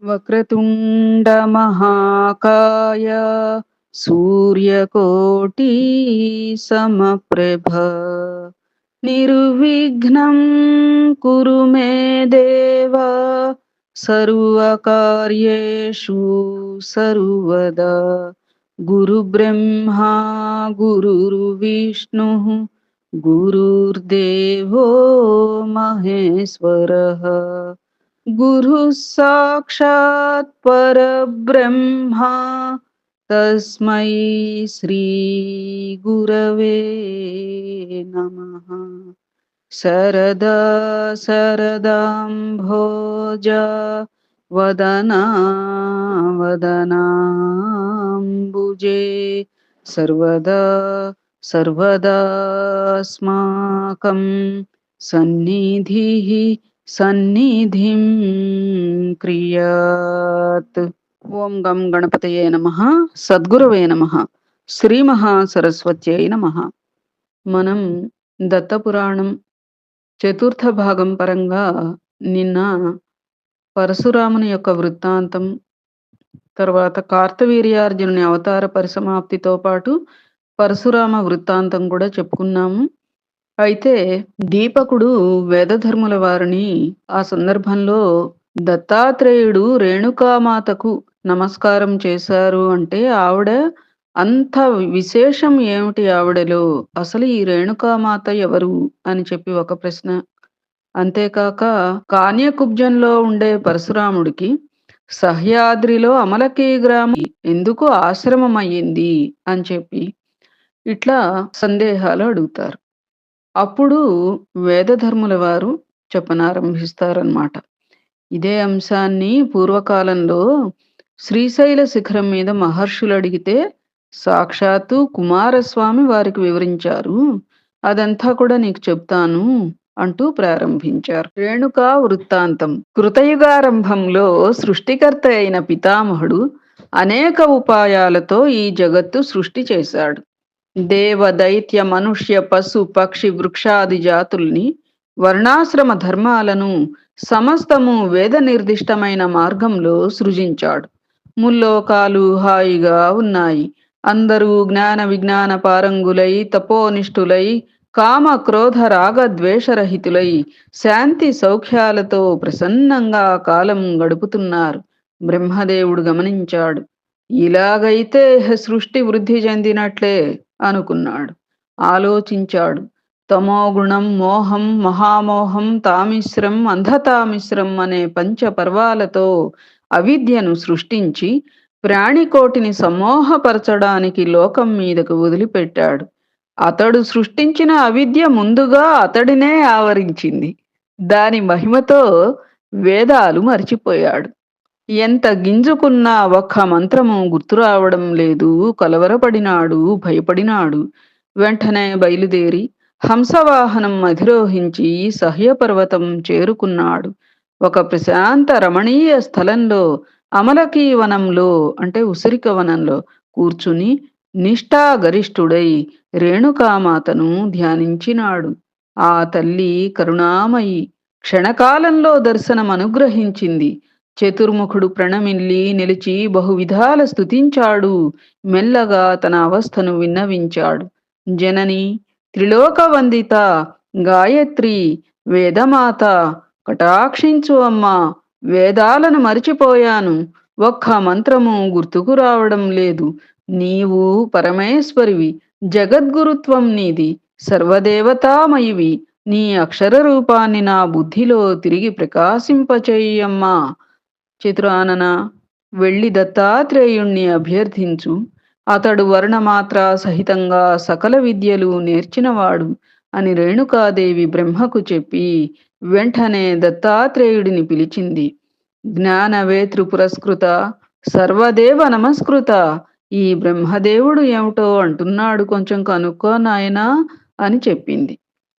వక్రతుండ మహాకాయ సూర్యకోటి సమప్రభ నిర్విఘ్నం కురు మే దేవ సర్వకార్యేషు సర్వదా గురు బ్రహ్మా గురుర్విష్ణు గురుర్దేవో మహేశ్వరః గురు సాక్షాత్ పరబ్రహ్మ తస్మై శ్రీ గురవే నమః. శరదా శరదాంభోజ వదనా వదనాంబుజే సర్వదా సర్వదాస్మాకం సన్నిధిః సన్నిధిం క్రియాత్. ఓం గం గణపతయే నమః. సద్గురవే నమః. శ్రీ మహాసరస్వత్యై నమః. మనం దత్తపురాణం చతుర్థ భాగం పరంగా నిన్న పరశురాముని యొక్క వృత్తాంతం, తర్వాత కార్తవీర్యార్జునుని అవతార పరిసమాప్తితో పాటు పరశురామ వృత్తాంతం కూడా చెప్పుకున్నాము. అయితే దీపకుడు వేదధర్ముల వారిని ఆ సందర్భంలో దత్తాత్రేయుడు రేణుకామాతకు నమస్కారం చేశారు అంటే ఆవిడ అంత విశేషం ఏమిటి ఆవిడలో, అసలు ఈ రేణుకామాత ఎవరు అని చెప్పి ఒక ప్రశ్న. అంతేకాక కాన్యకుబ్జంలో ఉండే పరశురాముడికి సహ్యాద్రిలో అమలకీ గ్రామం ఎందుకు ఆశ్రమం అయ్యింది అని చెప్పి ఇట్లా సందేహాలు అడుగుతారు. అప్పుడు వేదధర్ముల వారు చెప్పనారంభిస్తారన్నమాట. ఇదే అంశాన్ని పూర్వకాలంలో శ్రీశైల శిఖరం మీద మహర్షులు అడిగితే సాక్షాత్తు కుమారస్వామి వారికి వివరించారు. అదంతా కూడా నీకు చెప్తాను అంటూ ప్రారంభించారు. రేణుకా వృత్తాంతం. కృతయుగారంభంలో సృష్టికర్త అయిన పితామహుడు అనేక ఉపాయాలతో ఈ జగత్తు సృష్టి చేశాడు. దేవ దైత్య మనుష్య పశు పక్షి వృక్షాది జాతుల్ని, వర్ణాశ్రమ ధర్మాలను సమస్తము వేద నిర్దిష్టమైన మార్గంలో సృజించాడు. ముల్లోకాలు హాయిగా ఉన్నాయి. అందరూ జ్ఞాన విజ్ఞాన పారంగులై తపోనిష్ఠులై కామ క్రోధ రాగ ద్వేషరహితులై శాంతి సౌఖ్యాలతో ప్రసన్నంగా కాలం గడుపుతున్నారు. బ్రహ్మదేవుడు గమనించాడు. ఇలాగైతే సృష్టి వృద్ధి చెందినట్లే అనుకున్నాడు. ఆలోచించాడు. తమోగుణం, మోహం, మహామోహం, తామిశ్రం, అంధతామిశ్రం అనే పంచపర్వాలతో అవిద్యను సృష్టించి ప్రాణికోటిని సమ్మోహపరచడానికి లోకం మీదకు వదిలిపెట్టాడు. అతడు సృష్టించిన అవిద్య ముందుగా అతడినే ఆవరించింది. దాని మహిమతో వేదాలు మర్చిపోయాడు. ఎంత గింజుకున్నా ఒక్క మంత్రము గుర్తురావడం లేదు. కలవరపడినాడు, భయపడినాడు. వెంటనే బయలుదేరి హంసవాహనం అధిరోహించి సహ్యపర్వతం చేరుకున్నాడు. ఒక ప్రశాంత రమణీయ స్థలంలో, అమలకీ వనంలో అంటే ఉసిరిక వనంలో కూర్చుని నిష్ఠాగరిష్ఠుడై రేణుకామాతను ధ్యానించినాడు. ఆ తల్లి కరుణామయి. క్షణకాలంలో దర్శనం అనుగ్రహించింది. చతుర్ముఖుడు ప్రణమిల్లి నిలిచి బహువిధాల స్తుతించాడు. మెల్లగా తన అవస్థను విన్నవించాడు. జనని, త్రిలోకవందిత, గాయత్రి, వేదమాత, కటాక్షించు అమ్మా. వేదాలను మరిచిపోయాను. ఒక్క మంత్రము గుర్తుకు రావడం లేదు. నీవు పరమేశ్వరివి. జగద్గురుత్వం నీది. సర్వదేవతామయివి. నీ అక్షర రూపాన్ని నా బుద్ధిలో తిరిగి ప్రకాశింపచేయమ్మా. చిత్రానన, వెళ్ళి దత్తాత్రేయుణ్ణి అభ్యర్థించు. అతడు వర్ణమాత్ర సహితంగా సకల విద్యలు నేర్చినవాడు అని రేణుకాదేవి బ్రహ్మకు చెప్పి వెంటనే దత్తాత్రేయుడిని పిలిచింది. జ్ఞానవేతృ పురస్కృత, సర్వదేవ నమస్కృత. ఈ బ్రహ్మదేవుడు ఏమిటో అంటున్నాడు, కొంచెం కనుక్కో నాయనా అని చెప్పింది.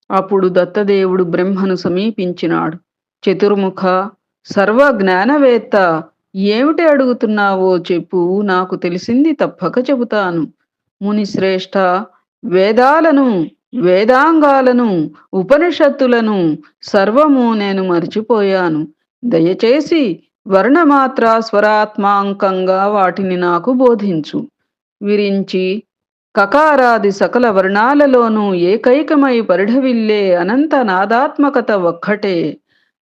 అప్పుడు దత్తదేవుడు బ్రహ్మను సమీపించినాడు. చతుర్ముఖ, సర్వ జ్ఞానవేత్త, ఏమిటి అడుగుతున్నావో చెప్పు, నాకు తెలిసింది తప్పక చెబుతాను. మునిశ్రేష్ఠ, వేదాలను, వేదాంగాలను, ఉపనిషత్తులను సర్వము నేను మర్చిపోయాను. దయచేసి వర్ణమాత్ర స్వరాత్మాంకంగా వాటిని నాకు బోధించు. విరించి కకారాది సకల వర్ణాలలోనూ ఏకైకమై పరిఢవిల్లే అనంత నాదాత్మకత ఒక్కటే.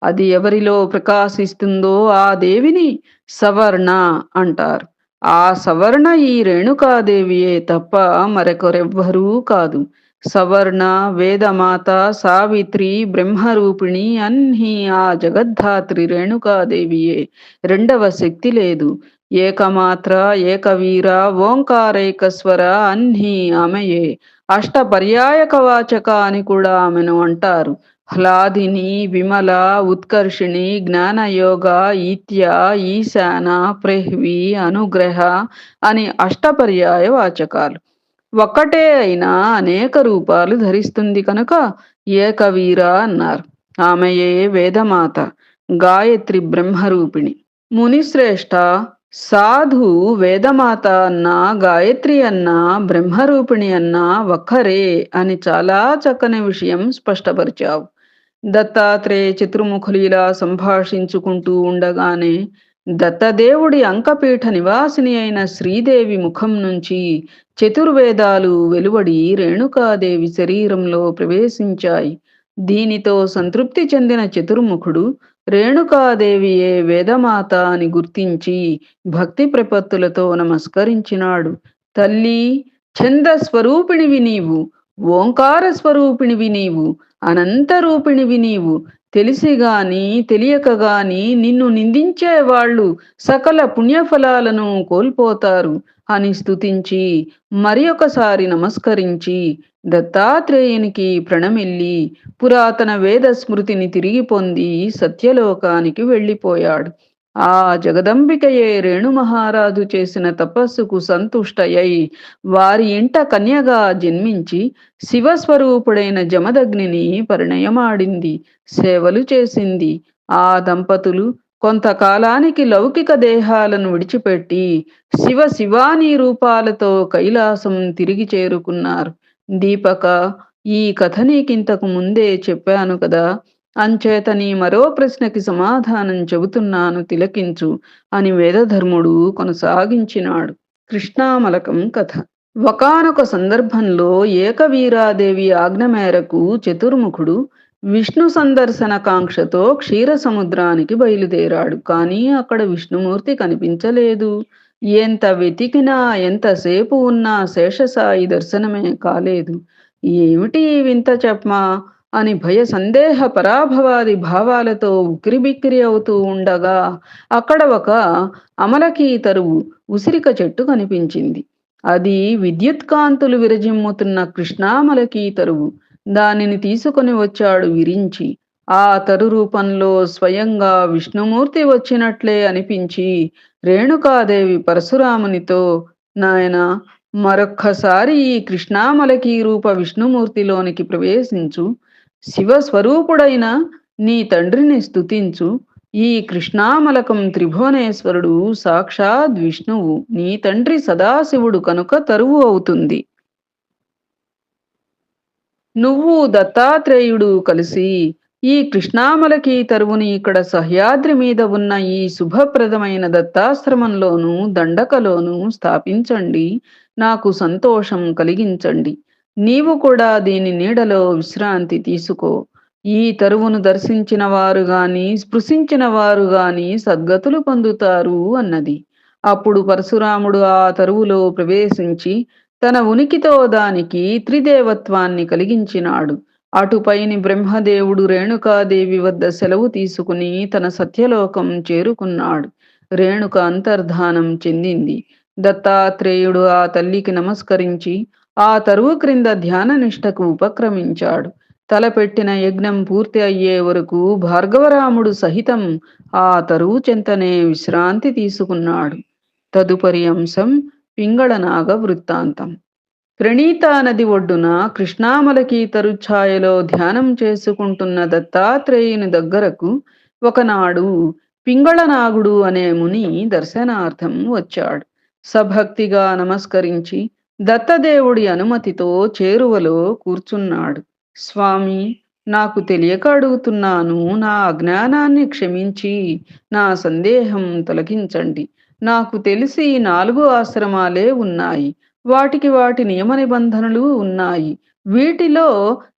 అది ఎవరిలో ప్రకాశిస్తుందో ఆ దేవిని సవర్ణ అంటారు. ఆ సవర్ణ ఈ రేణుకాదేవియే తప్ప మరొకరెవ్వరూ కాదు. సవర్ణ, వేదమాత, సావిత్రి, బ్రహ్మరూపిణి అన్నీ ఆ జగద్ధాత్రి రేణుకాదేవియే. రెండవ శక్తి లేదు. ఏకమాత్ర, ఏకవీర, ఓంకారైకస్వర అన్నీ ఆమెయే. అష్టపర్యాయక వాచక అని కూడా ఆమెను అంటారు. హ్లాదిని, విమల, ఉత్కర్షిణి, జ్ఞానయోగ, ఈత్య, ఈశాన, ప్రెహ్వి, అనుగ్రహ అని అష్టపర్యాయ వాచకాలు. ఒక్కటే అయినా అనేక రూపాలు ధరిస్తుంది కనుక ఏకవీర అన్నారు. ఆమెయే వేదమాత, గాయత్రి బ్రహ్మరూపిణి. మునిశ్రేష్ఠ, సాధు వేదమాత అన్నా, గాయత్రి అన్నా, బ్రహ్మరూపిణి అన్నా ఒక్కరే అని చాలా చక్కని విషయం స్పష్టపరిచావు. దత్తాత్రేయ చతుర్ముఖులు ఇలా సంభాషించుకుంటూ ఉండగానే దత్తదేవుడి అంకపీఠ నివాసిని అయిన శ్రీదేవి ముఖం నుంచి చతుర్వేదాలు వెలువడి రేణుకాదేవి శరీరంలో ప్రవేశించాయి. దీనితో సంతృప్తి చెందిన చతుర్ముఖుడు రేణుకాదేవియే వేదమాత అని గుర్తించి భక్తి ప్రపత్తులతో నమస్కరించినాడు. తల్లి, ఛందస్వరూపిణివి నీవు, ఓంకార స్వరూపిణివి నీవు, అనంతరూపిణివి నీవు. తెలిసిగాని తెలియకగాని నిన్ను నిందించే వాళ్ళు సకల పుణ్యఫలాలను కోల్పోతారు అని స్తుతించి మరి ఒకసారి నమస్కరించి దత్తాత్రేయునికి ప్రణమిల్లి పురాతన వేద స్మృతిని తిరిగి పొంది సత్యలోకానికి వెళ్ళిపోయాడు. ఆ జగదంబికయే రేణు మహారాజు చేసిన తపస్సుకు సంతుష్టయై వారి ఇంట కన్యగా జన్మించి శివస్వరూపుడైన జమదగ్నిని పరిణయమాడింది, సేవలు చేసింది. ఆ దంపతులు కొంతకాలానికి లౌకిక దేహాలను విడిచిపెట్టి శివాని రూపాలతో కైలాసం తిరిగి చేరుకున్నారు. దీపక, ఈ కథ నీకింతకు ముందే చెప్పాను కదా, అంచేత నీ మరో ప్రశ్నకి సమాధానం చెబుతున్నాను, తిలకించు అని వేదధర్ముడు కొనసాగించినాడు. కృష్ణామలకం కథ. ఒకానొక సందర్భంలో ఏకవీరాదేవి ఆజ్ఞ మేరకు చతుర్ముఖుడు విష్ణు సందర్శన కాంక్షతో క్షీర సముద్రానికి బయలుదేరాడు. కానీ అక్కడ విష్ణుమూర్తి కనిపించలేదు. ఎంత వెతికినా ఎంతసేపు ఉన్నా శేషసాయి దర్శనమే కాలేదు. ఏమిటి ఈ వింత చెప్పమా అని భయ సందేహ పరాభవాది భావాలతో ఉక్కిరిబిక్కిరి అవుతూ ఉండగా అక్కడ ఒక అమలకీ తరువు ఉసిరిక చెట్టు కనిపించింది. అది విద్యుత్కాంతులు విరజిమ్ముతున్న కృష్ణామలకీ తరువు. దానిని తీసుకొని వచ్చాడు విరించి. ఆ తరు రూపంలో స్వయంగా విష్ణుమూర్తి వచ్చినట్లే అనిపించి రేణుకాదేవి పరశురామునితో, నాయనా, మరొక్కసారి ఈ కృష్ణామలకీ రూప విష్ణుమూర్తిలోనికి ప్రవేశించు, శివస్వరూపుడైన నీ తండ్రిని స్తుతించు. ఈ కృష్ణామలకం త్రిభువనేశ్వరుడు సాక్షాత్ విష్ణువు, నీ తండ్రి సదాశివుడు కనుక తరువు అవుతుంది. నువ్వు దత్తాత్రేయుడు కలిసి ఈ కృష్ణామలకి తరువుని ఇక్కడ సహ్యాద్రి మీద ఉన్న ఈ శుభప్రదమైన దత్తాశ్రమంలోనూ దండకలోనూ స్థాపించండి. నాకు సంతోషం కలిగించండి. నీవు కూడా దీని నీడలో విశ్రాంతి తీసుకో. ఈ తరువును దర్శించిన వారు గాని స్పృశించిన వారు గాని సద్గతులు పొందుతారు అన్నది. అప్పుడు పరశురాముడు ఆ తరువులో ప్రవేశించి తన ఉనికితో దానికి త్రిదేవత్వాన్ని కలిగించినాడు. అటుపైని బ్రహ్మదేవుడు రేణుకాదేవి వద్ద సెలవు తీసుకుని తన సత్యలోకం చేరుకున్నాడు. రేణుక అంతర్ధానం చెందింది. దత్తాత్రేయుడు ఆ తల్లికి నమస్కరించి ఆ తరువు క్రింద ధ్యాన నిష్టకు ఉపక్రమించాడు. తలపెట్టిన యజ్ఞం పూర్తి అయ్యే వరకు భార్గవరాముడు సహితం ఆ తరువు చెంతనే విశ్రాంతి తీసుకున్నాడు. తదుపరి అంశం పింగళనాగ వృత్తాంతం. ప్రణీతా నది ఒడ్డున కృష్ణామలకి తరుఛాయలో ధ్యానం చేసుకుంటున్న దత్తాత్రేయుని దగ్గరకు ఒకనాడు పింగళనాగుడు అనే ముని దర్శనార్థం వచ్చాడు. సభక్తిగా నమస్కరించి దత్తదేవుడి అనుమతితో చేరువలో కూర్చున్నాడు. స్వామి, నాకు తెలియక అడుగుతున్నాను. నా అజ్ఞానాన్ని క్షమించి నా సందేహం తొలగించండి. నాకు తెలిసి 4 ఆశ్రమాలే ఉన్నాయి. వాటికి వాటి నియమ నిబంధనలు ఉన్నాయి. వీటిలో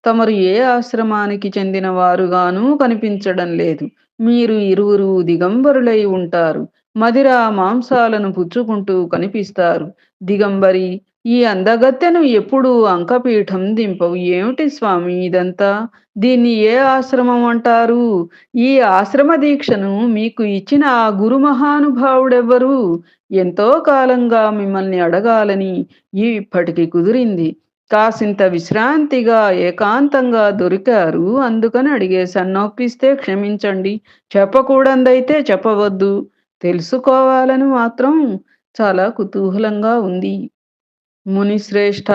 తమరు ఏ ఆశ్రమానికి చెందిన వారుగానూ కనిపించడం లేదు. మీరు ఇరువురు దిగంబరులై ఉంటారు. మదిర, మాంసాలను పుచ్చుకుంటూ కనిపిస్తారు. దిగంబరి, ఈ అందగత్తెను ఎప్పుడూ అంకపీఠం దింపవు. ఏమిటి స్వామి ఇదంతా? దీన్ని ఏ ఆశ్రమం అంటారు? ఈ ఆశ్రమ దీక్షను మీకు ఇచ్చిన ఆ గురు మహానుభావుడెవ్వరు? ఎంతో కాలంగా మిమ్మల్ని అడగాలని ఇప్పటికి కుదిరింది. కాసింత విశ్రాంతిగా ఏకాంతంగా దొరికారు. అందుకని అడిగేశాను. నొప్పిస్తే క్షమించండి. చెప్పకూడందైతే చెప్పవద్దు. తెలుసుకోవాలని మాత్రం చాలా కుతూహలంగా ఉంది. మునిశ్రేష్ఠ,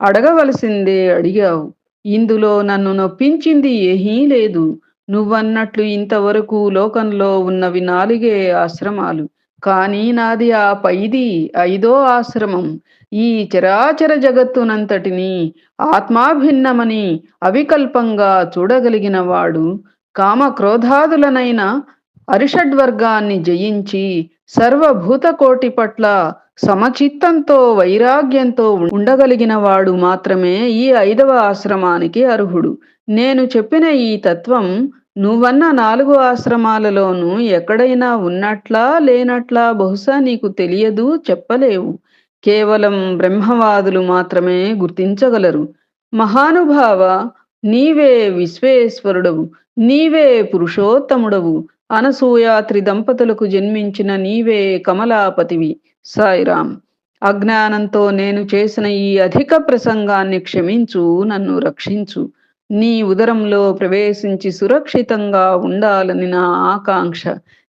అడగవలసిందే అడిగావు. ఇందులో నన్ను నొప్పించింది ఏమీ లేదు. నువ్వన్నట్లు ఇంతవరకు లోకంలో ఉన్నవి 4 ఆశ్రమాలు. కానీ నాది ఆ పైది 5వ ఆశ్రమం. ఈ చరాచర జగత్తునంతటినీ ఆత్మాభిన్నమని అవికల్పంగా చూడగలిగిన వాడు, కామక్రోధాదులనైన అరిషడ్వర్గాన్ని జయించి సర్వభూతకోటి పట్ల సమచిత్తంతో వైరాగ్యంతో ఉండగలిగిన వాడు మాత్రమే ఈ 5వ ఆశ్రమానికి అర్హుడు. నేను చెప్పిన ఈ తత్వం నువ్వన్న 4 ఆశ్రమాలలోనూ ఎక్కడైనా ఉన్నట్లా లేనట్లా బహుశా నీకు తెలియదు, చెప్పలేవు. కేవలం బ్రహ్మవాదులు మాత్రమే గుర్తించగలరు. మహానుభావ, నీవే విశ్వేశ్వరుడవు. నీవే పురుషోత్తముడవు. అనసూయాత్రి దంపతులకు జన్మించిన నీవే కమలాపతివి. సాయిరాం. అజ్ఞానంతో నేను చేసిన ఈ అధిక ప్రసంగాన్ని క్షమించు, నన్ను రక్షించు. నీ ఉదరంలో ప్రవేశించి సురక్షితంగా ఉండాలని నా ఆకాంక్ష.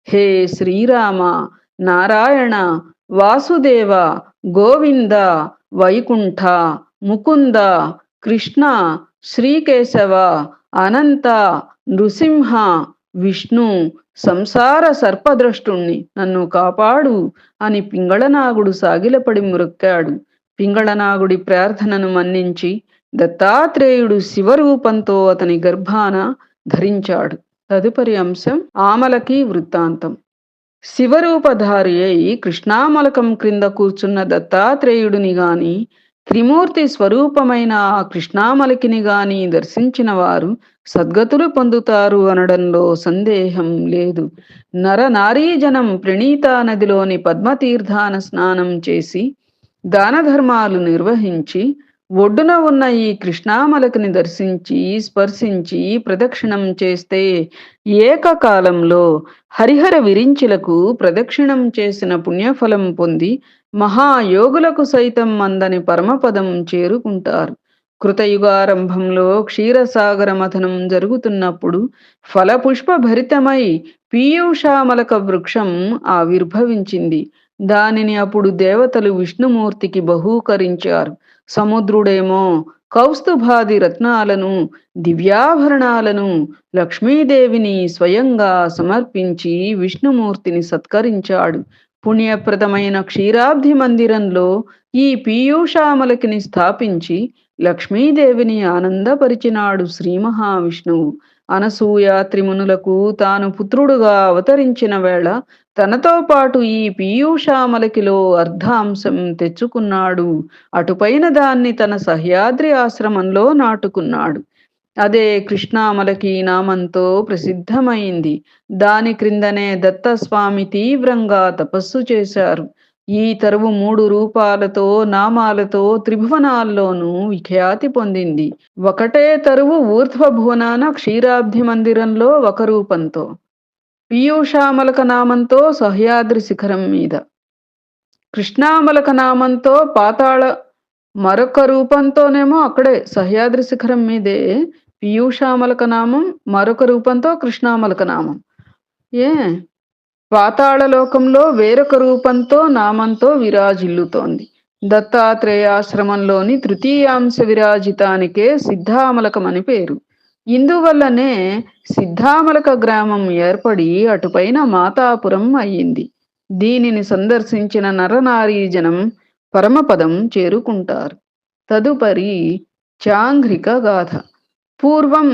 హే శ్రీరామ, నారాయణ, వాసుదేవ, గోవింద, వైకుంఠ, ముకుంద, కృష్ణ, శ్రీకేశవ, అనంత, నృసింహ, విష్ణు, సంసార సర్పద్రష్టుణ్ణి నన్ను కాపాడు అని పింగళనాగుడు సాగిలపడి మ్రొక్కాడు. పింగళనాగుడి ప్రార్థనను మన్నించి దత్తాత్రేయుడు శివరూపంతో అతని గర్భాన ధరించాడు. తదుపరి అంశం ఆమలకి వృత్తాంతం. శివరూపధారి అయి కృష్ణామలకం క్రింద కూర్చున్న దత్తాత్రేయుడిని గాని, త్రిమూర్తి స్వరూపమైన ఆ కృష్ణామలకిని గాని దర్శించిన వారు సద్గతులు పొందుతారు అనడంలో సందేహం లేదు. నరనారీజనం ప్రణీతా నదిలోని పద్మతీర్థాన స్నానం చేసి దానధర్మాలు నిర్వహించి ఒడ్డున ఉన్న ఈ కృష్ణామలకిని దర్శించి స్పర్శించి ప్రదక్షిణం చేస్తే ఏకకాలంలో హరిహర విరించులకు ప్రదక్షిణం చేసిన పుణ్యఫలం పొంది మహాయోగులకు సైతం అందని పరమపదం చేరుకుంటారు. కృతయుగారంభంలో క్షీరసాగర మథనం జరుగుతున్నప్పుడు ఫలపుష్ప భరితమై పీయూషామలక వృక్షం ఆవిర్భవించింది. దానిని అప్పుడు దేవతలు విష్ణుమూర్తికి బహూకరించారు. సముద్రుడేమో కౌస్తుభాది రత్నాలను, దివ్యాభరణాలను లక్ష్మీదేవిని స్వయంగా సమర్పించి విష్ణుమూర్తిని సత్కరించాడు. పుణ్యప్రదమైన క్షీరాబ్ది మందిరంలో ఈ పీయూషామలకిని స్థాపించి లక్ష్మీదేవిని ఆనందపరిచినాడు శ్రీ మహావిష్ణువు. అనసూయాత్రి మునులకు తాను పుత్రుడుగా అవతరించిన వేళ తనతో పాటు ఈ పీయూషామలకిలో అర్ధాంశం తెచ్చుకున్నాడు. అటుపైన దాన్ని తన సహ్యాద్రి ఆశ్రమంలో నాటుకున్నాడు. అదే కృష్ణామలకి నామంతో ప్రసిద్ధమైంది. దాని క్రిందనే దత్తస్వామి తీవ్రంగా తపస్సు చేశారు. ఈ తరువు 3 రూపాలతో, నామాలతో త్రిభువనాల్లోనూ విఖ్యాతి పొందింది. ఒకటే తరువు ఊర్ధ్వభువనాన క్షీరాబ్ది మందిరంలో ఒక రూపంతో, పీయూషామలక నామంతో సహ్యాద్రి శిఖరం మీద, కృష్ణామలక నామంతో పాతాళ మరొక రూపంతోనేమో అక్కడే సహ్యాద్రి శిఖరం మీదే పీయూషామలక నామం, మరొక రూపంతో కృష్ణామలక నామం. పాతాళలోకంలో వేరొక రూపంతో నామంతో విరాజిల్లుతోంది. దత్తాత్రేయాశ్రమంలోని తృతీయాంశ విరాజితానికే సిద్ధామలకమని పేరు. ఇందువల్లనే సిద్ధామలక గ్రామం ఏర్పడి అటుపైన మాతాపురం అయ్యింది. దీనిని సందర్శించిన నరనారీజనం పరమపదం చేరుకుంటారు. తదుపరి చాంఘ్రిక గాథ. పూర్వం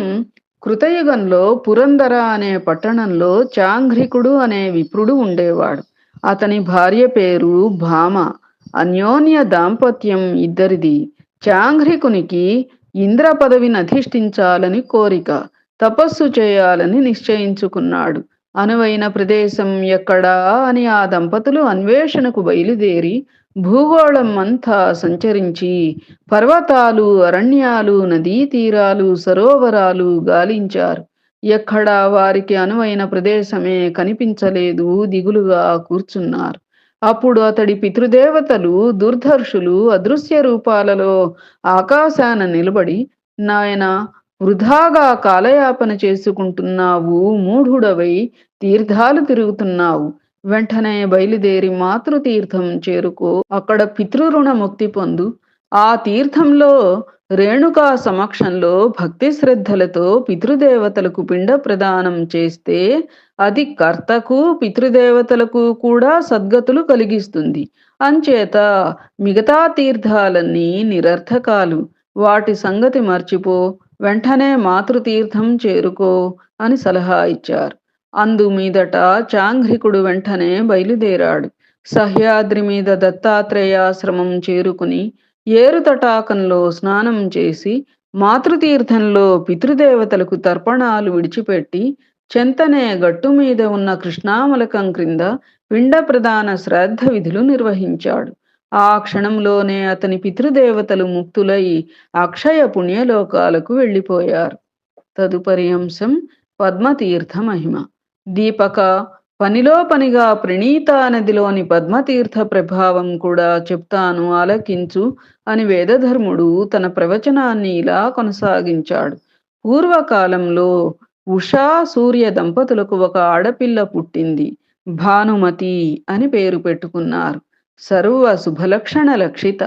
కృతయుగంలో పురందర అనే పట్టణంలో చాంఘ్రికుడు అనే విప్రుడు ఉండేవాడు. అతని భార్య పేరు భామ. అన్యోన్య దాంపత్యం ఇద్దరిది. చాంఘ్రికునికి ఇంద్ర పదవిని అధిష్ఠించాలని కోరిక. తపస్సు చేయాలని నిశ్చయించుకున్నాడు. అనువైన ప్రదేశం ఎక్కడా అని ఆ దంపతులు అన్వేషణకు బయలుదేరి భూగోళం అంతా సంచరించి పర్వతాలు, అరణ్యాలు, నదీ తీరాలు, సరోవరాలు గాలించారు. ఎక్కడా వారికి అనువైన ప్రదేశమే కనిపించలేదు. దిగులుగా కూర్చున్నారు. అప్పుడు అతడి పితృదేవతలు దుర్ధర్షులు అదృశ్య రూపాలలో ఆకాశాన నిలబడి, నాయనా, వృధాగా కాలయాపన చేసుకుంటున్నావు, మూఢుడవై తీర్థాలు తిరుగుతున్నావు. వెంటనే బయలుదేరి మాతృతీర్థం చేరుకో, అక్కడ పితృరుణ ముక్తి పొందు. ఆ తీర్థంలో రేణుకా సమక్షంలో భక్తి శ్రద్ధలతో పితృదేవతలకు పిండ ప్రదానం చేస్తే అది కర్తకు పితృదేవతలకు కూడా సద్గతులు కలిగిస్తుంది. అంచేత మిగతా తీర్థాలన్నీ నిరర్థకాలు. వాటి సంగతి మర్చిపో, వెంటనే మాతృతీర్థం చేరుకో అని సలహా ఇచ్చారు. అందుమీదట చాంఘ్రికుడు వెంటనే బయలుదేరాడు. సహ్యాద్రి మీద దత్తాత్రేయాశ్రమం చేరుకుని ఏరు తటాకంలో స్నానం చేసి మాతృతీర్థంలో పితృదేవతలకు తర్పణాలు విడిచిపెట్టి చెంతనే గట్టు మీద ఉన్న కృష్ణామలకం క్రింద పిండ ప్రదాన శ్రాద్ధ విధులు నిర్వహించాడు. ఆ క్షణంలోనే అతని పితృదేవతలు ముక్తులై అక్షయ పుణ్యలోకాలకు వెళ్ళిపోయారు. తదుపరి అంశం పద్మతీర్థ మహిమ. దీపక, పనిలో పనిగా ప్రణీతా నదిలోని పద్మతీర్థ ప్రభావం కూడా చెప్తాను, ఆలకించు అని వేదధర్ముడు తన ప్రవచనాన్ని ఇలా కొనసాగించాడు. పూర్వకాలంలో ఉషా సూర్య దంపతులకు ఒక ఆడపిల్ల పుట్టింది. భానుమతి అని పేరు పెట్టుకున్నారు. సర్వ శుభలక్షణ లక్షిత.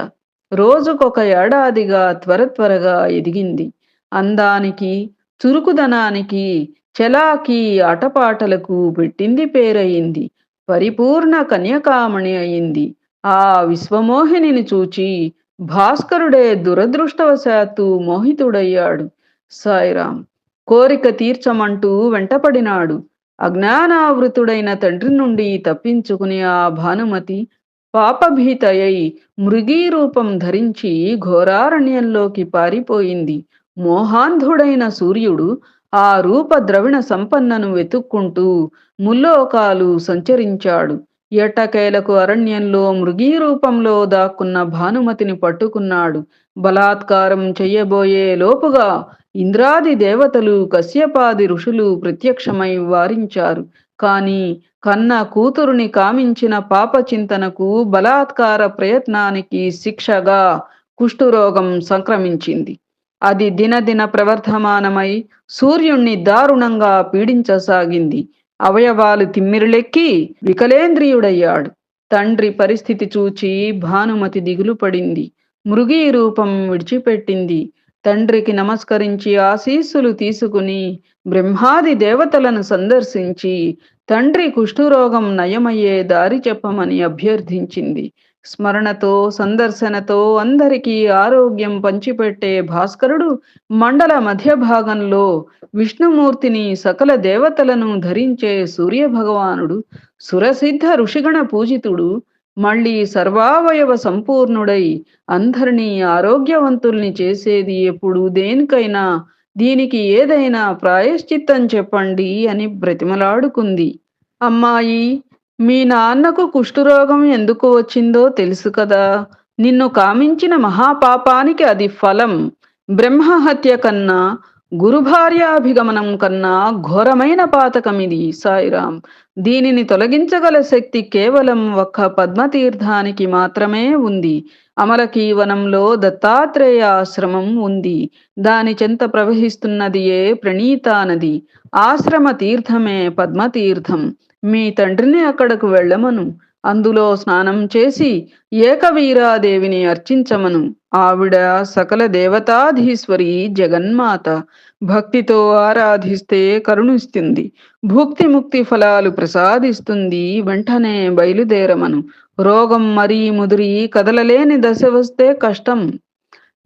రోజుకొక ఏడాదిగా త్వరగా ఎదిగింది. అందానికి, చురుకుదనానికి, చలాకీ ఆటపాటలకు పెట్టింది పేరయింది. పరిపూర్ణ కన్యకామణి అయింది. ఆ విశ్వమోహినిని చూచి భాస్కరుడే దురదృష్టవశాత్తు మోహితుడయ్యాడు. సాయిరాం. కోరిక తీర్చమంటూ వెంటపడినాడు. అజ్ఞానావృతుడైన తండ్రి నుండి తప్పించుకుని ఆ భానుమతి పాపభీతయై మృగీ రూపం ధరించి ఘోరారణ్యంలోకి పారిపోయింది. మోహాంధుడైన సూర్యుడు ఆ రూప ద్రవిణ సంపన్నను వెతుక్కుంటూ ముల్లోకాలు సంచరించాడు. ఎట్టకేలకు అరణ్యంలో మృగీ రూపంలో దాక్కున్న భానుమతిని పట్టుకున్నాడు. బలాత్కారం చెయ్యబోయే లోపుగా ఇంద్రాది దేవతలు, కశ్యపాది ఋషులు ప్రత్యక్షమై వారించారు. కాని కన్న కూతురుని కామించిన పాపచింతనకు, బలాత్కార ప్రయత్నానికి శిక్షగా కుష్ఠురోగం సంక్రమించింది. అది దినదిన ప్రవర్ధమానమై సూర్యుణ్ణి దారుణంగా పీడించసాగింది. అవయవాలు తిమ్మిరిలెక్కి వికలేంద్రియుడయ్యాడు. తండ్రి పరిస్థితి చూచి భానుమతి దిగులు పడింది. మృగీ రూపం విడిచిపెట్టింది. తండ్రికి నమస్కరించి ఆశీస్సులు తీసుకుని బ్రహ్మాది దేవతలను సందర్శించి తండ్రి కుష్ఠురోగం నయమయ్యే దారి చెప్పమని అభ్యర్థించింది. స్మరణతో, సందర్శనతో అందరికీ ఆరోగ్యం పంచిపెట్టే భాస్కరుడు మండల మధ్య భాగంలో విష్ణుమూర్తిని, సకల దేవతలను ధరించే సూర్యభగవానుడు, సురసిద్ధ ఋషిగణ పూజితుడు, మళ్ళీ సర్వావయవ సంపూర్ణుడై అందరినీ ఆరోగ్యవంతుల్ని చేసేది ఎప్పుడు, దేనికైనా, దీనికి ఏదైనా ప్రాయశ్చిత్తం చెప్పండి అని బ్రతిమలాడుకుంది. అమ్మాయి, మీ నాన్నకు కుష్ఠురోగం ఎందుకు వచ్చిందో తెలుసు కదా. నిన్ను కామించిన మహాపాపానికి అది ఫలం. బ్రహ్మహత్య కన్నా, గురుభార్యాభిగమనం కన్నా ఘోరమైన పాతకమిది. సాయిరాం. దీనిని తొలగించగల శక్తి కేవలం ఒక్క పద్మతీర్థానికి మాత్రమే ఉంది. అమలకీవనంలో దత్తాత్రేయ ఆశ్రమం ఉంది. దాని చెంత ప్రవహిస్తున్నదియే ప్రణీతా నది. ఆశ్రమ తీర్థమే పద్మతీర్థం. మీ తండ్రిని అక్కడకు వెళ్ళమను. అందులో స్నానం చేసి ఏకవీరాదేవిని అర్చించమను. ఆవిడ సకల దేవతాధీశ్వరి, జగన్మాత. భక్తితో ఆరాధిస్తే కరుణిస్తుంది. భుక్తి ముక్తి ఫలాలు ప్రసాదిస్తుంది. వెంటనే బయలుదేరమను. రోగం మరీ ముదిరి కదలలేని దశ వస్తే కష్టం.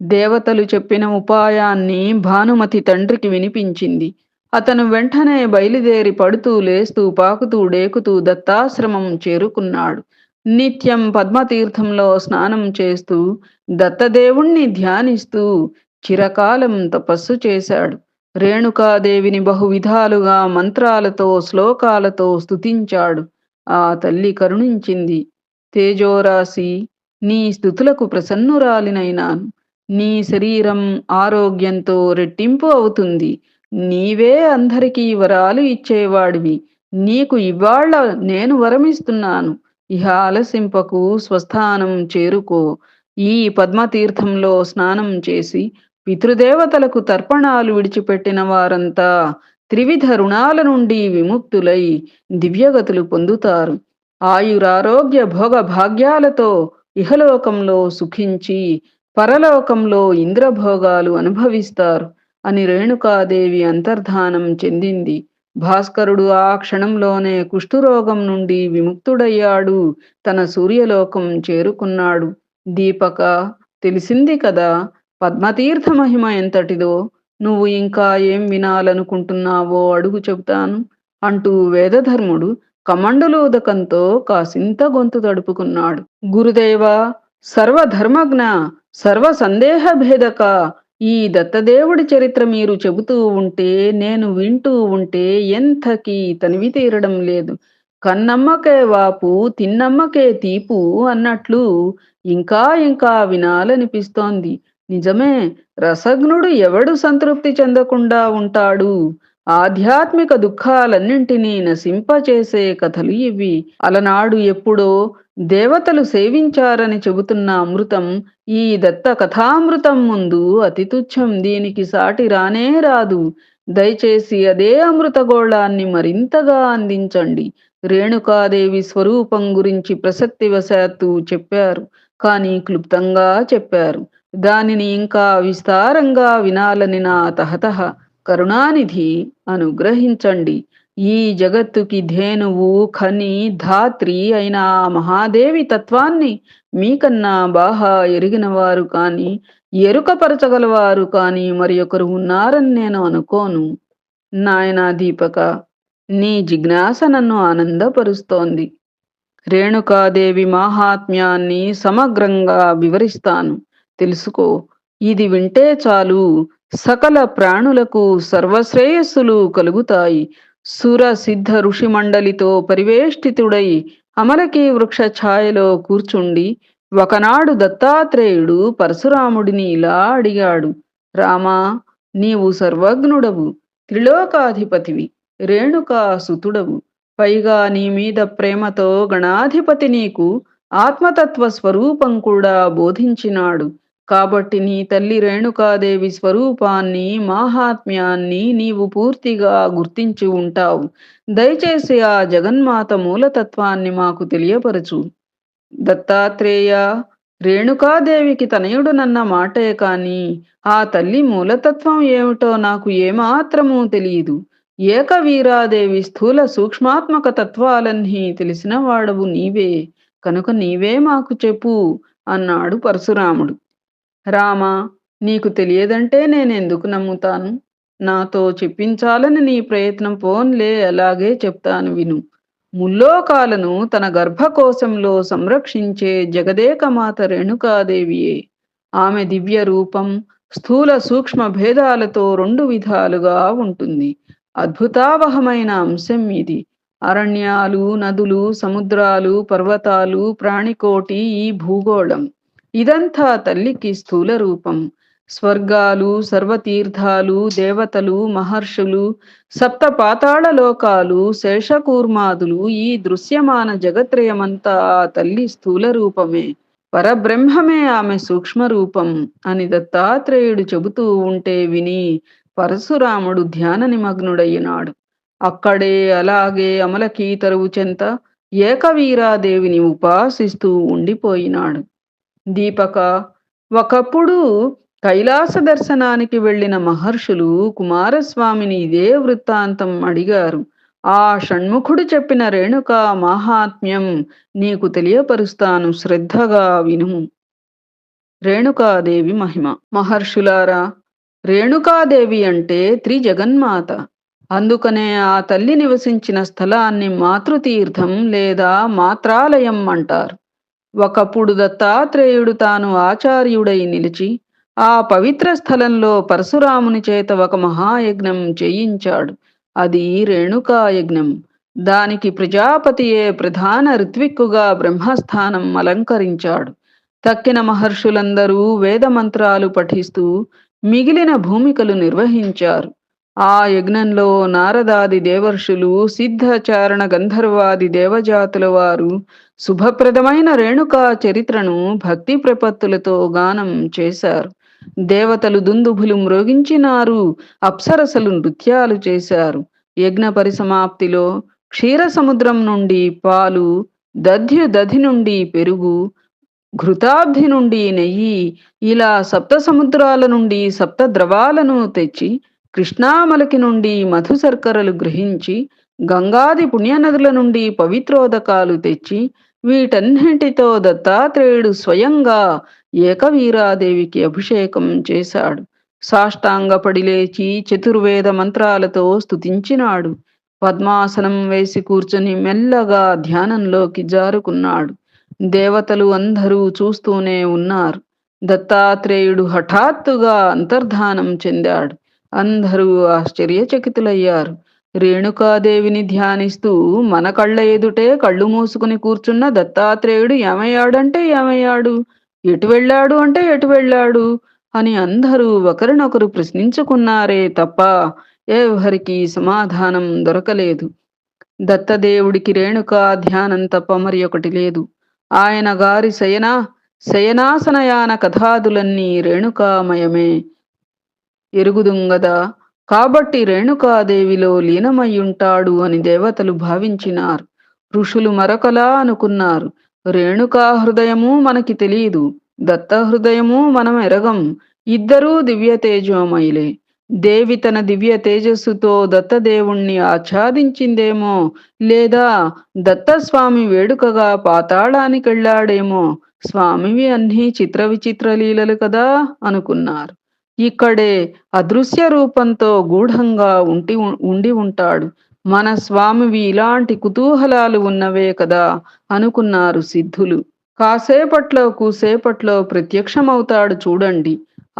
దేవతలు చెప్పిన ఉపాయాన్ని భానుమతి తండ్రికి వినిపించింది. అతను వెంటనే బయలుదేరి పడుతూ లేస్తూ పాకుతూ డేకుతూ దత్తాశ్రమం చేరుకున్నాడు. నిత్యం పద్మతీర్థంలో స్నానం చేస్తూ దత్తదేవుణ్ణి ధ్యానిస్తూ చిరకాలం తపస్సు చేశాడు. రేణుకాదేవిని బహువిధాలుగా మంత్రాలతో శ్లోకాలతో స్తుతించాడు. ఆ తల్లి కరుణించింది. తేజోరాశి, నీ స్తుతులకు ప్రసన్నురాలినైనాను. నీ శరీరం ఆరోగ్యంతో రెట్టింపు అవుతుంది. నీవే అందరికీ వరాలు ఇచ్చేవాడివి. నీకు ఇవ్వాళ్ళ నేను వరమిస్తున్నాను. ఇహ ఆలసింపకు, స్వస్థానం చేరుకో. ఈ పద్మతీర్థంలో స్నానం చేసి పితృదేవతలకు తర్పణాలు విడిచిపెట్టిన వారంతా త్రివిధ రుణాల నుండి విముక్తులై దివ్యగతులు పొందుతారు. ఆయురారోగ్య భోగ భాగ్యాలతో ఇహలోకంలో సుఖించి పరలోకంలో ఇంద్రభోగాలు అనుభవిస్తారు అని రేణుకాదేవి అంతర్ధానం చెందింది. భాస్కరుడు ఆ క్షణంలోనే కుష్ఠురోగం నుండి విముక్తుడయ్యాడు. తన సూర్యలోకం చేరుకున్నాడు. దీపక, తెలిసింది కదా పద్మతీర్థ మహిమ ఎంతటిదో. నువ్వు ఇంకా ఏం వినాలనుకుంటున్నావో అడుగు చెబుతాను అంటూ వేదధర్ముడు కమండలూదకంతో కాసింత గొంతు తడుపుకున్నాడు. గురుదేవా, సర్వధర్మజ్ఞ, సర్వ సందేహ భేదక, ఈ దత్తదేవుడి చరిత్ర మీరు చెబుతూ ఉంటే, నేను వింటూ ఉంటే ఎంతకీ తనివి తీరడం లేదు. కన్నమ్మకే వాపు, తిన్నమ్మకే తీపు అన్నట్లు ఇంకా ఇంకా వినాలనిపిస్తోంది. నిజమే, రసజ్ఞుడు ఎవడు సంతృప్తి చెందకుండా ఉంటాడు? ఆధ్యాత్మిక దుఃఖాలన్నింటినీ నశింపచేసే కథలు ఇవి. అలనాడు ఎప్పుడో దేవతలు సేవించారని చెబుతున్న అమృతం ఈ దత్త కథామృతం ముందు అతి తుచ్చం. దీనికి సాటి రానే రాదు. దయచేసి అదే అమృతగోళాన్ని మరింతగా అందించండి. రేణుకాదేవి స్వరూపం గురించి ప్రసక్తివశాత్తు చెప్పారు, కానీ క్లుప్తంగా చెప్పారు. దానిని ఇంకా విస్తారంగా వినాలని నా తహతహ. కరుణానిధి, అనుగ్రహించండి. ఈ జగత్తుకి ధేనువు, ఖని, ధాత్రి అయిన ఆ మహాదేవి తత్వాన్ని మీకన్నా బాగా ఎరిగినవారు కాని, ఎరుకపరచగలవారు కాని మరి ఒకరు ఉన్నారని నేను అనుకోను. నాయనా దీపక, నీ జిజ్ఞాస నన్ను ఆనందపరుస్తోంది. రేణుకాదేవి మాహాత్మ్యాన్ని సమగ్రంగా వివరిస్తాను, తెలుసుకో. ఇది వింటే చాలు, సకల ప్రాణులకు సర్వశ్రేయస్సులు కలుగుతాయి. సుర సిద్ధ ఋషి మండలితో పరివేష్టితుడై అమలకి వృక్ష ఛాయలో కూర్చుండి ఒకనాడు దత్తాత్రేయుడు పరశురాముడిని ఇలా అడిగాడు. రామా, నీవు సర్వజ్ఞుడవు, త్రిలోకాధిపతివి, రేణుకా సుతుడవు. పైగా నీ మీద ప్రేమతో గణాధిపతి నీకు ఆత్మతత్వ స్వరూపం కూడా బోధించినాడు. కాబట్టి నీ తల్లి రేణుకాదేవి స్వరూపాన్ని, మాహాత్మ్యాన్ని నీవు పూర్తిగా గుర్తించి ఉంటావు. దయచేసి ఆ జగన్మాత మూలతత్వాన్ని మాకు తెలియపరచు. దత్తాత్రేయ, రేణుకాదేవికి తనయుడునన్న మాటే కాని ఆ తల్లి మూలతత్వం ఏమిటో నాకు ఏమాత్రమూ తెలియదు. ఏకవీరాదేవి స్థూల సూక్ష్మాత్మక తత్వాలన్నీ తెలిసిన వాడవు నీవే, కనుక నీవే మాకు చెప్పు అన్నాడు పరశురాముడు. రామా, నీకు తెలియదంటే నేనెందుకు నమ్ముతాను? నాతో చెప్పించాలని నీ ప్రయత్నం, పోన్లే అలాగే చెప్తాను విను. ముల్లోకాలను తన గర్భకోశంలో సంరక్షించే జగదేకమాత రేణుకాదేవియే. ఆమె దివ్య రూపం స్థూల సూక్ష్మ భేదాలతో రెండు విధాలుగా ఉంటుంది. అద్భుతావహమైన అంశం ఇది. అరణ్యాలు, నదులు, సముద్రాలు, పర్వతాలు, ప్రాణికోటి, ఈ భూగోళం ఇదంతా తల్లికి స్థూల రూపం. స్వర్గాలు, సర్వతీర్థాలు, దేవతలు, మహర్షులు, సప్త పాతాళ లోకాలు, శేషకూర్మాదులు, ఈ దృశ్యమాన జగత్రయమంతా ఆ తల్లి స్థూల రూపమే. పరబ్రహ్మమే ఆమె సూక్ష్మ రూపం అని దత్తాత్రేయుడు చెబుతూ ఉంటే విని పరశురాముడు ధ్యాన నిమగ్నుడయ్యినాడు. అక్కడే అలాగే అమలకీ తరువు చెంత ఏకవీరాదేవిని ఉపాసిస్తూ ఉండిపోయినాడు. దీపక, ఒకప్పుడు కైలాస దర్శనానికి వెళ్ళిన మహర్షులు కుమారస్వామిని ఇదే వృత్తాంతం అడిగారు. ఆ షణ్ముఖుడు చెప్పిన రేణుకా మాహాత్మ్యం నీకు తెలియపరుస్తాను, శ్రద్ధగా వినుము. రేణుకాదేవి మహిమ. మహర్షులారా, రేణుకాదేవి అంటే త్రిజగన్మాత. అందుకనే ఆ తల్లి నివసించిన స్థలాన్ని మాతృతీర్థం లేదా మాత్రాలయం అంటారు. ఒకప్పుడు దత్తాత్రేయుడు తాను ఆచార్యుడై నిలిచి ఆ పవిత్ర స్థలంలో పరశురాముని చేత ఒక మహాయజ్ఞం చేయించాడు. అది రేణుకా యజ్ఞం. దానికి ప్రజాపతియే ప్రధాన ఋత్విక్కుగా బ్రహ్మస్థానం అలంకరించాడు. తక్కిన మహర్షులందరూ వేద మంత్రాలు పఠిస్తూ మిగిలిన భూమికలు నిర్వహించారు. ఆ యజ్ఞంలో నారదాది దేవర్షులు, సిద్ధచారణ గంధర్వాది దేవజాతుల వారు శుభప్రదమైన రేణుకా చరిత్రను భక్తి ప్రపత్తులతో గానం చేశారు. దేవతలు దుందుభులు మ్రోగించినారు, అప్సరసలు నృత్యాలు చేశారు. యజ్ఞ పరిసమాప్తిలో క్షీర సముద్రం నుండి పాలు, దధి నుండి పెరుగు, ఘృతాబ్ధి నుండి నెయ్యి, ఇలా సప్త సముద్రాల నుండి సప్త ద్రవాలను తెచ్చి కృష్ణామలకి నుండి మధు శర్కరలు గ్రహించి గంగాది పుణ్యనదుల నుండి పవిత్రోదకాలు తెచ్చి వీటన్నింటితో దత్తాత్రేయుడు స్వయంగా ఏకవీరాదేవికి అభిషేకం చేశాడు. సాష్టాంగపడి లేచి చతుర్వేద మంత్రాలతో స్తుతించినాడు. పద్మాసనం వేసి కూర్చుని మెల్లగా ధ్యానంలోకి జారుకున్నాడు. దేవతలు అందరూ చూస్తూనే ఉన్నారు. దత్తాత్రేయుడు హఠాత్తుగా అంతర్ధానం చెందాడు. అందరూ ఆశ్చర్యచకితులయ్యారు. రేణుకాదేవిని ధ్యానిస్తూ మన కళ్ళ ఎదుటే కళ్ళు మూసుకుని కూర్చున్న దత్తాత్రేయుడు ఏమయ్యాడంటే ఏమయ్యాడు, ఎటు వెళ్ళాడు అంటే ఎటు వెళ్ళాడు అని అందరూ ఒకరినొకరు ప్రశ్నించుకున్నారే తప్ప ఎవరికి సమాధానం దొరకలేదు. దత్తదేవుడికి రేణుకా ధ్యానం తప్ప మరి ఒకటి లేదు. ఆయన గారి శయనాసనయాన కథాదులన్నీ రేణుకామయమే ఎరుగుదుంగదా. కాబట్టి రేణుకాదేవిలో లీనమయ్యుంటాడు అని దేవతలు భావించినారు. ఋషులు మరొకలా అనుకున్నారు. రేణుకా హృదయము మనకి తెలియదు, దత్త హృదయము మనం ఎరగం. ఇద్దరూ దివ్య తేజోమయులే. దేవి తన దివ్య తేజస్సుతో దత్తదేవుణ్ణి ఆచ్ఛాదించిందేమో, లేదా దత్తస్వామి వేడుకగా పాతాళానికెళ్ళాడేమో. స్వామివి అన్నీ చిత్ర విచిత్ర లీలలు కదా అనుకున్నారు. ఇక్కడే అదృశ్య రూపంతో గూఢంగా ఉండి ఉంటాడు. మన స్వామివి ఇలాంటి కుతూహలాలు ఉన్నవే కదా అనుకున్నారు సిద్ధులు. కాసేపట్లో కూసేపట్లో ప్రత్యక్షమవుతాడు చూడండి.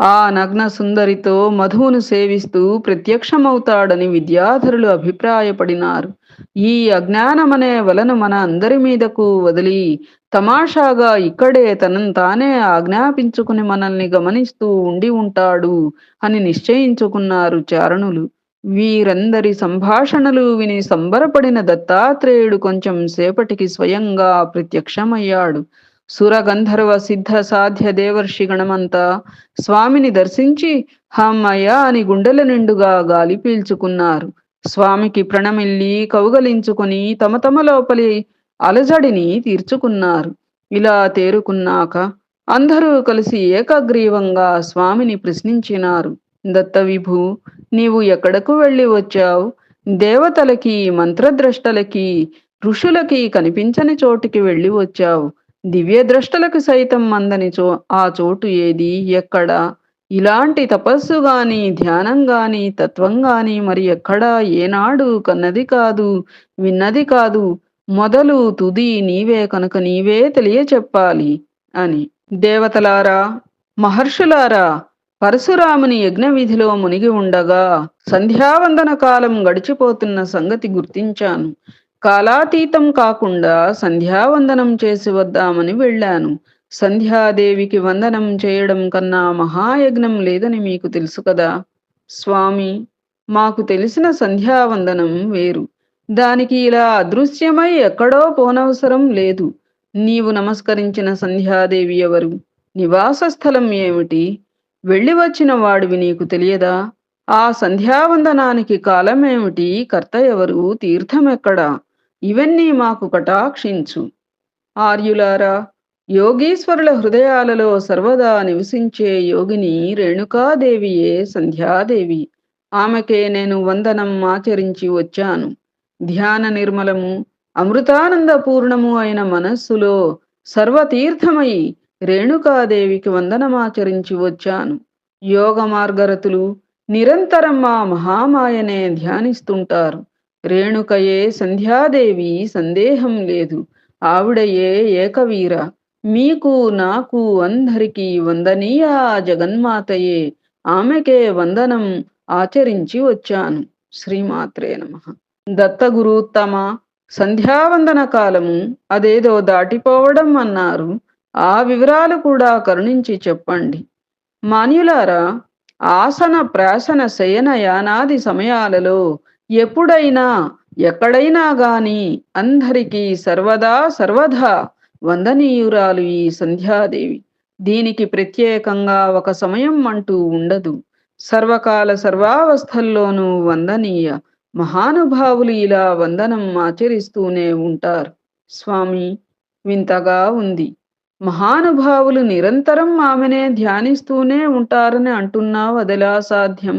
ఆ నగ్న సుందరితో మధువును సేవిస్తూ ప్రత్యక్షమవుతాడని విద్యాధరులు అభిప్రాయపడినారు. ఈ అజ్ఞానమనే వలను మన అందరి మీదకు వదిలి తమాషాగా ఇక్కడే తనను తానే ఆజ్ఞాపించుకుని మనల్ని గమనిస్తూ ఉండి ఉంటాడు అని నిశ్చయించుకున్నారు చారణులు. వీరందరి సంభాషణలు విని సంబరపడిన దత్తాత్రేయుడు కొంచెం సేపటికి స్వయంగా ప్రత్యక్షమయ్యాడు. సురగంధర్వ సిద్ధ సాధ్య దేవర్షి గణమంతా స్వామిని దర్శించి హమ్మయ్య అని గుండెల నిండుగా గాలి పీల్చుకున్నారు. స్వామికి ప్రణమిల్లి కౌగలించుకుని తమ తమ లోపలి అలజడిని తీర్చుకున్నారు. ఇలా తేరుకున్నాక అందరూ కలిసి ఏకగ్రీవంగా స్వామిని ప్రశ్నించినారు. దత్తవిభు, నీవు ఎక్కడకు వెళ్ళి వచ్చావు? దేవతలకి, మంత్రద్రష్టలకి, ఋషులకి కనిపించని చోటికి వెళ్ళి వచ్చావు. దివ్యద్రష్టలకు సైతం అందని ఆ చోటు ఏది, ఎక్కడ? ఇలాంటి తపస్సు గాని, ధ్యానం గాని, తత్వం గాని మరి ఎక్కడా ఏనాడు కన్నది కాదు, విన్నది కాదు. మొదలు తుది నీవే కనుక నీవే తెలియచెప్పాలి అని. దేవతలారా, మహర్షులారా, పరశురాముని యజ్ఞ విధిలో మునిగి ఉండగా సంధ్యావందన కాలం గడిచిపోతున్న సంగతి గుర్తించాను. కాలాతీతం కాకుండా సంధ్యావందనం చేసి వద్దామని వెళ్ళాను. సంధ్యాదేవికి వందనం చేయడం కన్నా మహాయజ్ఞం లేదని మీకు తెలుసు కదా. స్వామి, మాకు తెలిసిన సంధ్యావందనం వేరు. దానికి ఇలా అదృశ్యమై ఎక్కడో పోనవసరం లేదు. నీవు నమస్కరించిన సంధ్యాదేవి ఎవరు? నివాస స్థలం ఏమిటి? వెళ్ళి వచ్చిన వాడివి నీకు తెలియదా? ఆ సంధ్యావందనానికి కాలమేమిటి? కర్త ఎవరు? తీర్థమెక్కడా? ఇవన్నీ మాకు కటాక్షించు. ఆర్యులారా, యోగీశ్వరుల హృదయాలలో సర్వదా నివసించే యోగిని రేణుకాదేవియే సంధ్యాదేవి. ఆమెకే నేను వందనం ఆచరించి వచ్చాను. ధ్యాన నిర్మలము, అమృతానందపూర్ణము అయిన మనస్సులో సర్వతీర్థమై రేణుకాదేవికి వందనమాచరించి వచ్చాను. యోగ మార్గరతులు, నిరంతరం ఆ మహామాయనే ధ్యానిస్తుంటారు. రేణుకయే సంధ్యాదేవి సందేహం లేదు. ఆవిడయే ఏకవీర. మీకు నాకు అందరికీ వందనీయ ఆ జగన్మాతయే. ఆమెకే వందనం ఆచరించి వచ్చాను. శ్రీమాత్రే నమః. దత్తగురూత్తమ, సంధ్యావందన కాలము అదేదో దాటిపోవడం అన్నారు. ఆ వివరాలు కూడా కరుణించి చెప్పండి. మాన్యులారా, ఆసన ప్రాసన శయన యానాది సమయాలలో ఎప్పుడైనా ఎక్కడైనా గాని అందరికీ సర్వదా వందనీయురాలు ఈ సంధ్యాదేవి. దీనికి ప్రత్యేకంగా ఒక సమయం అంటూ ఉండదు. సర్వకాల సర్వావస్థల్లోనూ వందనీయ. మహానుభావులు ఇలా వందనం ఆచరిస్తూనే ఉంటారు. స్వామి, వింతగా ఉంది. మహానుభావులు నిరంతరం ఆమెనే ధ్యానిస్తూనే ఉంటారని అంటున్నావు, అదెలా సాధ్యం?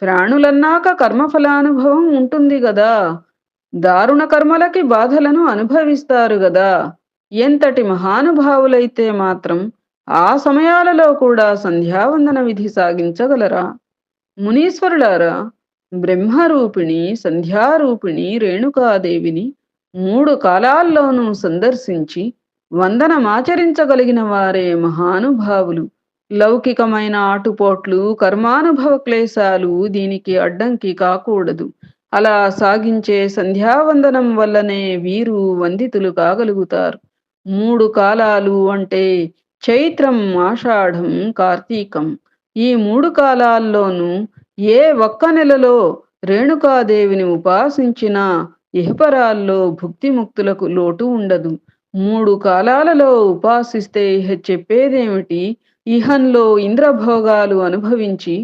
ప్రాణులన్నాక కర్మఫలానుభవం ఉంటుంది గదా! దారుణ కర్మలకి బాధలను అనుభవిస్తారు గదా! ఎంతటి మహానుభావులైతే మాత్రం ఆ సమయాలలో కూడా సంధ్యావందన విధి సాగించగలరా? మునీశ్వరులారా, బ్రహ్మరూపిణి సంధ్యారూపిణి రేణుకాదేవిని 3 కాలాల్లోనూ సందర్శించి వందనమాచరించగలిగిన వారే మహానుభావులు. లౌకికమైన ఆటుపోట్లు, కర్మానుభవ క్లేశాలు దీనికి అడ్డంకి కాకూడదు. అలా సాగించే సంధ్యావందనం వల్లనే వీరు వందితులు కాగలుగుతారు. 3 కాలాలు అంటే చైత్రం, ఆషాఢం, కార్తీకం. ఈ 3 కాలాల్లోనూ ఏ ఒక్క నెలలో రేణుకాదేవిని ఉపాసించినా ఇహపరాల్లో భుక్తిముక్తులకు లోటు ఉండదు. 3 కాలాలలో ఉపాసిస్తే ఇహ చెప్పేదేమిటి? ఇహంలో ఇంద్రభోగాలు అనుభవించి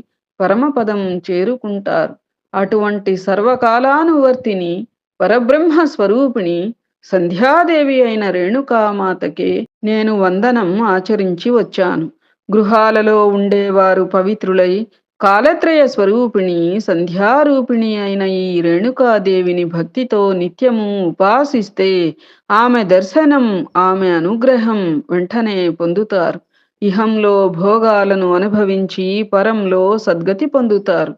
పరమపదం చేరుకుంటారు. అటువంటి సర్వకాలానువర్తిని పరబ్రహ్మ స్వరూపిణి సంధ్యాదేవి అయిన రేణుకామాతకే నేను వందనం ఆచరించి వచ్చాను. గృహాలలో ఉండేవారు పవిత్రులై కాలత్రయ స్వరూపిణి సంధ్యారూపిణి అయిన ఈ రేణుకాదేవిని భక్తితో నిత్యము ఉపాసిస్తే ఆమె దర్శనం, ఆమె అనుగ్రహం వెంటనే పొందుతారు. ఇహంలో భోగాలను అనుభవించి పరంలో సద్గతి పొందుతారు.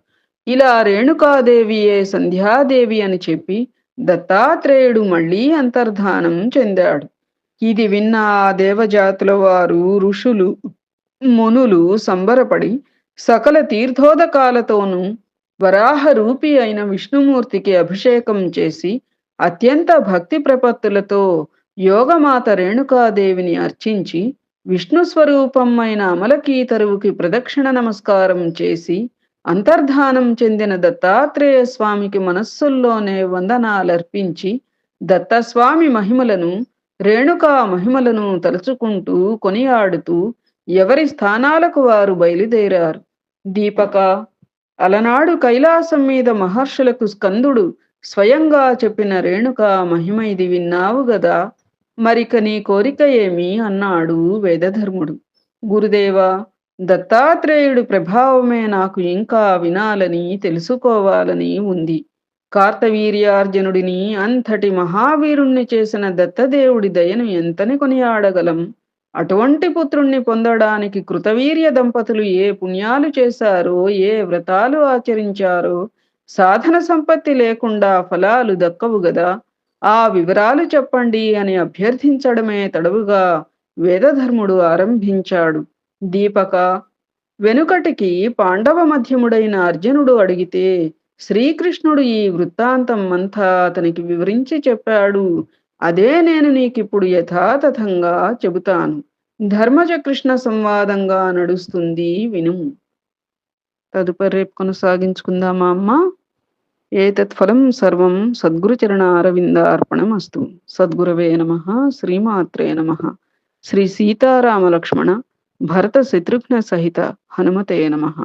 ఇలా రేణుకాదేవియే సంధ్యాదేవి అని చెప్పి దత్తాత్రేయుడు మళ్ళీ అంతర్ధానం చెందాడు. ఇది విన్న ఆ దేవజాతుల వారు, ఋషులు, మునులు సంబరపడి సకల తీర్థోదకాలతోనూ వరాహ రూపి అయిన విష్ణుమూర్తికి అభిషేకం చేసి అత్యంత భక్తి ప్రపత్తులతో యోగమాత రేణుకాదేవిని అర్చించి విష్ణు స్వరూపం అయిన అమలకీతరువుకి ప్రదక్షిణ నమస్కారం చేసి అంతర్ధానం చెందిన దత్తాత్రేయ స్వామికి మనస్సుల్లోనే వందనాలర్పించి దత్తస్వామి మహిమలను, రేణుకా మహిమలను తలుచుకుంటూ కొనియాడుతూ ఎవరి స్థానాలకు వారు బయలుదేరారు. దీపక, అలనాడు కైలాసం మీద మహర్షులకు స్కందుడు స్వయంగా చెప్పిన రేణుకా మహిమ ఇది విన్నావు గదా, మరిక నీ కోరిక ఏమి అన్నాడు వేదధర్ముడు. గురుదేవా, దత్తాత్రేయుడి ప్రభావమే నాకు ఇంకా వినాలని, తెలుసుకోవాలని ఉంది. కార్తవీర్యార్జునుడిని అంతటి మహావీరుణ్ణి చేసిన దత్తదేవుడి దయను ఎంతని కొనియాడగలం? అటువంటి పుత్రుణ్ణి పొందడానికి కృతవీర్య దంపతులు ఏ పుణ్యాలు చేశారో, ఏ వ్రతాలు ఆచరించారో, సాధన సంపత్తి లేకుండా ఫలాలు దక్కవు గదా! ఆ వివరాలు చెప్పండి అని అభ్యర్థించడమే తడవుగా వేదధర్ముడు ఆరంభించాడు. దీపక, వెనుకటికి పాండవ మధ్యముడైన అర్జునుడు అడిగితే శ్రీకృష్ణుడు ఈ వృత్తాంతం అంతా అతనికి వివరించి చెప్పాడు. అదే నేను నీకిప్పుడు యథాతథంగా చెబుతాను. ధర్మజ కృష్ణ సంవాదంగా నడుస్తుంది, వినుము. తదుపరి రేపు కొనసాగించుకుందామా అమ్మ? ఏతత్ ఫలం సర్వం సద్గురుచరణ అరవింద అర్పణమస్తు. సద్గురవే నమః. శ్రీమాత్రే నమః. శ్రీ సీతారామ లక్ష్మణ భరత శత్రుఘ్న సహిత హనుమతే నమః.